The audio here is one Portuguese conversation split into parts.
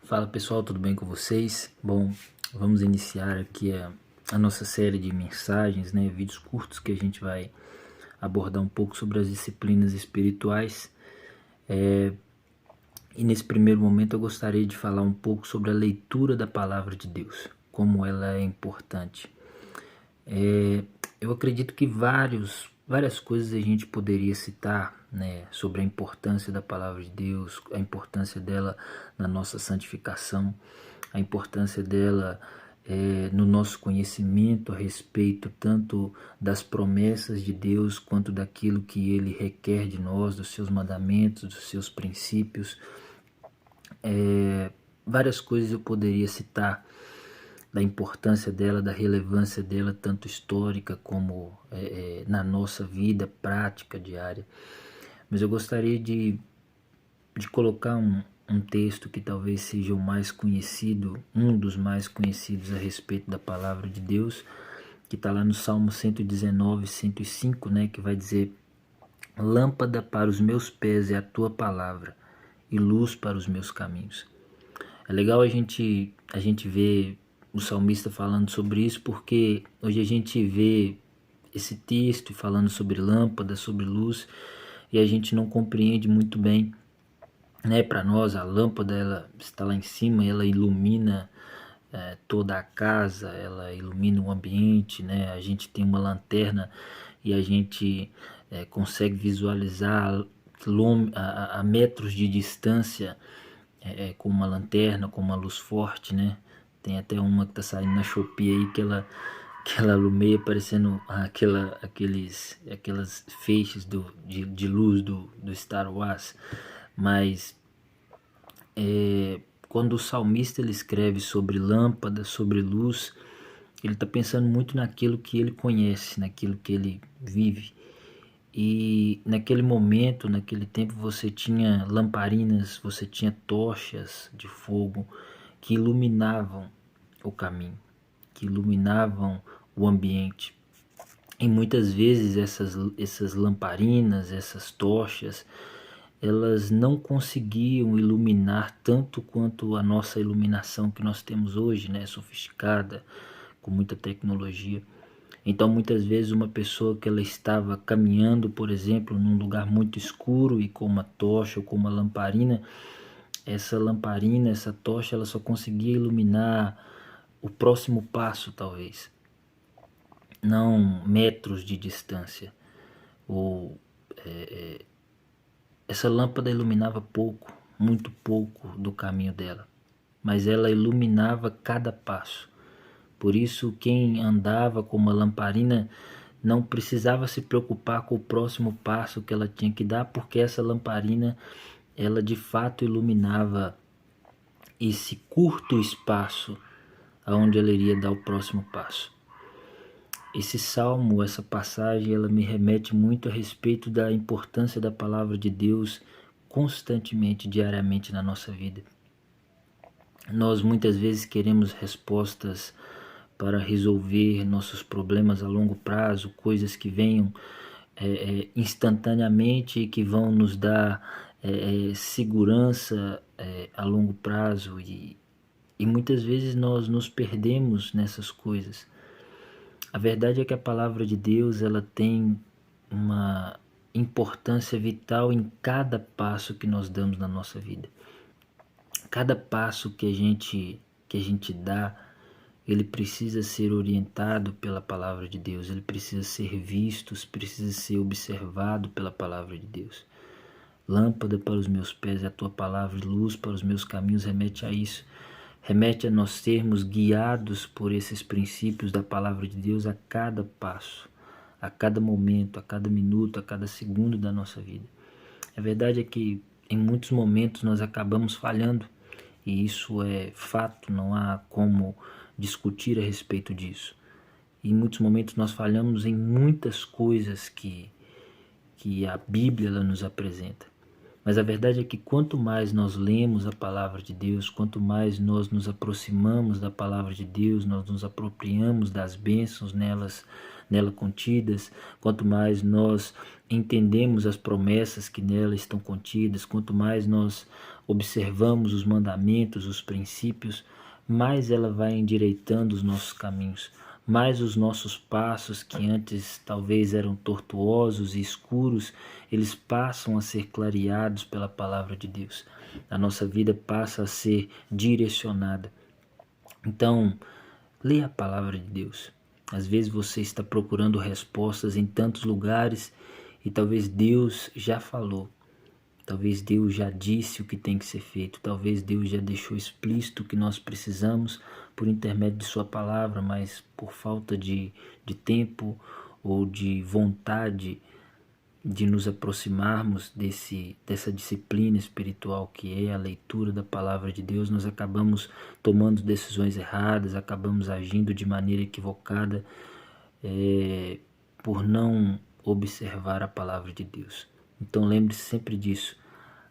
Fala pessoal, tudo bem com vocês? Bom, vamos iniciar aqui a nossa série de mensagens, né, vídeos curtos que a gente vai abordar um pouco sobre as disciplinas espirituais. E nesse primeiro momento eu gostaria de falar um pouco sobre a leitura da palavra de Deus, como ela é importante. Eu acredito que várias coisas a gente poderia citar, né, sobre a importância da palavra de Deus, a importância dela na nossa santificação, a importância dela no nosso conhecimento a respeito tanto das promessas de Deus quanto daquilo que Ele requer de nós, dos seus mandamentos, dos seus princípios. Várias coisas eu poderia citar da importância dela, da relevância dela, tanto histórica como na nossa vida prática diária. Mas eu gostaria de colocar um texto que talvez seja o mais conhecido, um dos mais conhecidos a respeito da palavra de Deus, que está lá no Salmo 119, 105, né, que vai dizer: lâmpada para os meus pés é a tua palavra e luz para os meus caminhos. É legal a gente ver o salmista falando sobre isso, porque hoje a gente vê esse texto falando sobre lâmpada, sobre luz, e a gente não compreende muito bem, né? Para nós a lâmpada ela está lá em cima, ela ilumina toda a casa, ela ilumina o ambiente, né? A gente tem uma lanterna e a gente consegue visualizar a metros de distância com uma lanterna, com uma luz forte, né? Tem até uma que tá saindo na Shopee aí que ela alumeia parecendo aquelas feixes de luz do Star Wars. Mas quando o salmista ele escreve sobre lâmpada, sobre luz, ele está pensando muito naquilo que ele conhece, naquilo que ele vive. E naquele momento, naquele tempo, você tinha lamparinas, você tinha tochas de fogo que iluminavam o caminho, que iluminavam o ambiente. E muitas vezes essas lamparinas, essas tochas, elas não conseguiam iluminar tanto quanto a nossa iluminação que nós temos hoje, né, sofisticada, com muita tecnologia. Então muitas vezes uma pessoa que ela estava caminhando, por exemplo, num lugar muito escuro e com uma tocha ou com uma lamparina, essa tocha, ela só conseguia iluminar o próximo passo, talvez, não metros de distância. Ou essa lâmpada iluminava pouco, muito pouco do caminho dela, mas ela iluminava cada passo. Por isso, quem andava com uma lamparina não precisava se preocupar com o próximo passo que ela tinha que dar, porque essa lamparina, ela de fato iluminava esse curto espaço aonde ela iria dar o próximo passo. Esse salmo, essa passagem, ela me remete muito a respeito da importância da palavra de Deus constantemente, diariamente na nossa vida. Nós muitas vezes queremos respostas para resolver nossos problemas a longo prazo, coisas que venham instantaneamente e que vão nos dar segurança a longo prazo, e muitas vezes nós nos perdemos nessas coisas. A verdade é que a palavra de Deus ela tem uma importância vital em cada passo que nós damos na nossa vida. Cada passo que a gente dá, ele precisa ser orientado pela palavra de Deus, ele precisa ser visto, precisa ser observado pela palavra de Deus. Lâmpada para os meus pés é a tua palavra, luz para os meus caminhos, remete a isso. Remete a nós sermos guiados por esses princípios da palavra de Deus a cada passo, a cada momento, a cada minuto, a cada segundo da nossa vida. A verdade é que em muitos momentos nós acabamos falhando, e isso é fato, não há como discutir a respeito disso. E em muitos momentos nós falhamos em muitas coisas que a Bíblia ela nos apresenta. Mas a verdade é que quanto mais nós lemos a palavra de Deus, quanto mais nós nos aproximamos da palavra de Deus, nós nos apropriamos das bênçãos nela contidas, quanto mais nós entendemos as promessas que nela estão contidas, quanto mais nós observamos os mandamentos, os princípios, mais ela vai endireitando os nossos caminhos, mais os nossos passos, que antes talvez eram tortuosos e escuros, eles passam a ser clareados pela palavra de Deus. A nossa vida passa a ser direcionada. Então, leia a palavra de Deus. Às vezes você está procurando respostas em tantos lugares e talvez Deus já falou. Talvez Deus já disse o que tem que ser feito, talvez Deus já deixou explícito o que nós precisamos por intermédio de sua palavra, mas por falta de tempo ou de vontade de nos aproximarmos dessa disciplina espiritual que é a leitura da palavra de Deus, nós acabamos tomando decisões erradas, acabamos agindo de maneira equivocada por não observar a palavra de Deus. Então lembre-se sempre disso.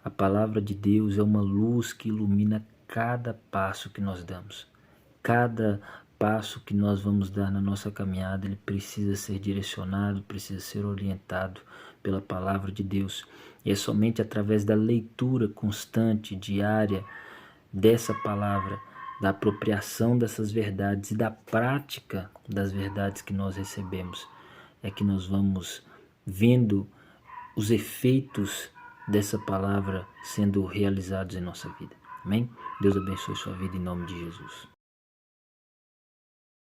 A palavra de Deus é uma luz que ilumina cada passo que nós damos. Cada passo que nós vamos dar na nossa caminhada, ele precisa ser direcionado, precisa ser orientado pela palavra de Deus. E é somente através da leitura constante, diária, dessa palavra, da apropriação dessas verdades e da prática das verdades que nós recebemos, é que nós vamos vendo os efeitos dessa palavra sendo realizados em nossa vida. Amém? Deus abençoe sua vida em nome de Jesus.